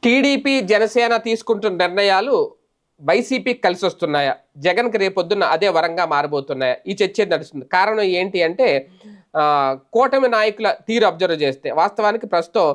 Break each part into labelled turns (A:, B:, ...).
A: TDP, Janasena తీసుకుంటున్న నిర్ణయాలు వైసీపీకి కలిసొస్తున్నాయా? జగన్‌కి రేపొద్దున్న అదే వరంగా మారబోతున్నాయా? ఈ చర్చ నడుస్తుంది. కారణం ఏంటి అంటే కూటమి నాయకుల తీరు అబ్జర్వ్ చేస్తే వాస్తవానికి ప్రస్తుతం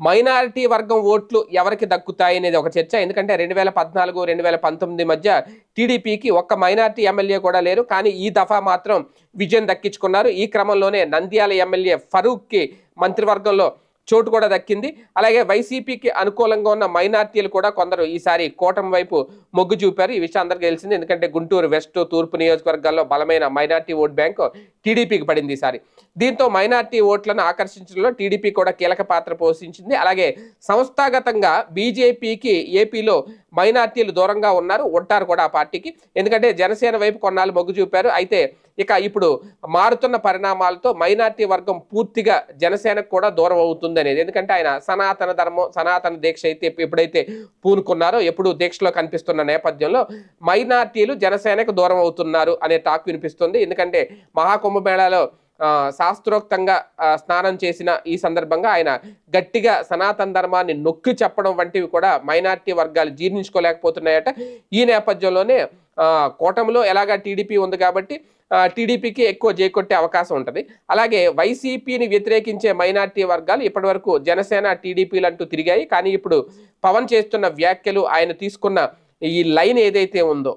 A: మైనారిటీ వర్గం ఓట్లు ఎవరికి దక్కుతాయి అనేది ఒక చర్చ. ఎందుకంటే 2014, 2019 మధ్య టీడీపీకి ఒక్క మైనారిటీ ఎమ్మెల్యే కూడా లేరు. కానీ ఈ దఫా మాత్రం విజయం దక్కించుకున్నారు. ఈ క్రమంలోనే నంద్యాల ఎమ్మెల్యే ఫరూక్‌కి మంత్రివర్గంలో చోటు కూడా దక్కింది. అలాగే వైసీపీకి అనుకూలంగా ఉన్న మైనార్టీలు కూడా కొందరు ఈసారి కూటమి వైపు మొగ్గు చూపారు. ఈ విషయం అందరికీ తెలిసింది. ఎందుకంటే గుంటూరు వెస్ట్, తూర్పు నియోజకవర్గాల్లో బలమైన మైనార్టీ ఓట్ బ్యాంకు టీడీపీకి పడింది ఈసారి. దీంతో మైనార్టీ ఓట్లను ఆకర్షించడంలో టీడీపీ కూడా కీలక పాత్ర పోషించింది. అలాగే సంస్థాగతంగా బీజేపీకి ఏపీలో మైనార్టీలు దూరంగా ఉంటారు కూడా ఆ పార్టీకి. ఎందుకంటే జనసేన వైపు కొన్నాళ్ళు మొగ్గు చూపారు. అయితే ఇప్పుడు మారుతున్న పరిణామాలతో మైనార్టీ వర్గం పూర్తిగా జనసేనకు కూడా దూరం అవుతుంది అనేది. ఎందుకంటే ఆయన సనాతన ధర్మం, సనాతన దీక్ష అయితే ఎప్పుడైతే పూనుకున్నారో, ఎప్పుడు దీక్షలో కనిపిస్తున్న నేపథ్యంలో మైనార్టీలు జనసేనకు దూరం అవుతున్నారు అనే టాక్ వినిపిస్తుంది. ఎందుకంటే మహాకుంభమేళాలో శాస్త్రోక్తంగా స్నానం చేసిన ఈ సందర్భంగా ఆయన గట్టిగా సనాతన ధర్మాన్ని నొక్కి చెప్పడం వంటివి కూడా మైనార్టీ వర్గాలు జీర్ణించుకోలేకపోతున్నాయట. ఈ నేపథ్యంలోనే కూటమిలో ఎలాగా టీడీపీ ఉంది కాబట్టి టీడీపీకి ఎక్కువ జైకొట్టే అవకాశం ఉంటుంది. అలాగే వైసీపీని వ్యతిరేకించే మైనార్టీ వర్గాలు ఇప్పటివరకు జనసేన, టీడీపీలు అంటూ తిరిగాయి. కానీ ఇప్పుడు పవన్ చేస్తున్న వ్యాఖ్యలు, ఆయన తీసుకున్న ఈ లైన్ ఏదైతే ఉందో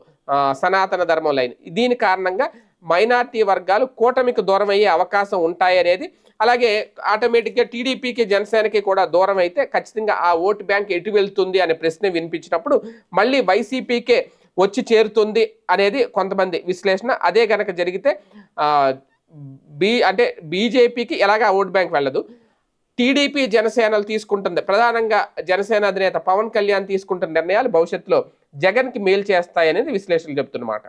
A: సనాతన ధర్మం లైన్, దీని కారణంగా మైనార్టీ వర్గాలు కూటమికి దూరం అయ్యే అవకాశం ఉంటాయనేది. అలాగే ఆటోమేటిక్గా టీడీపీకి, జనసేనకి కూడా దూరం అయితే ఖచ్చితంగా ఆ ఓటు బ్యాంక్ ఎటు వెళ్తుంది అనే ప్రశ్న వినిపించినప్పుడు మళ్ళీ వైసీపీకే వచ్చి చేరుతుంది అనేది కొంతమంది విశ్లేషణ. అదే గనక జరిగితే అంటే బీజేపీకి ఎలాగా ఓట్ బ్యాంక్ వెళ్ళదు. టీడీపీ, జనసేనలు తీసుకుంటుంది, ప్రధానంగా జనసేన అధినేత పవన్ కళ్యాణ్ తీసుకుంటున్న నిర్ణయాలు భవిష్యత్తులో జగన్కి మేలు చేస్తాయనేది విశ్లేషణలు చెప్తున్నమాట.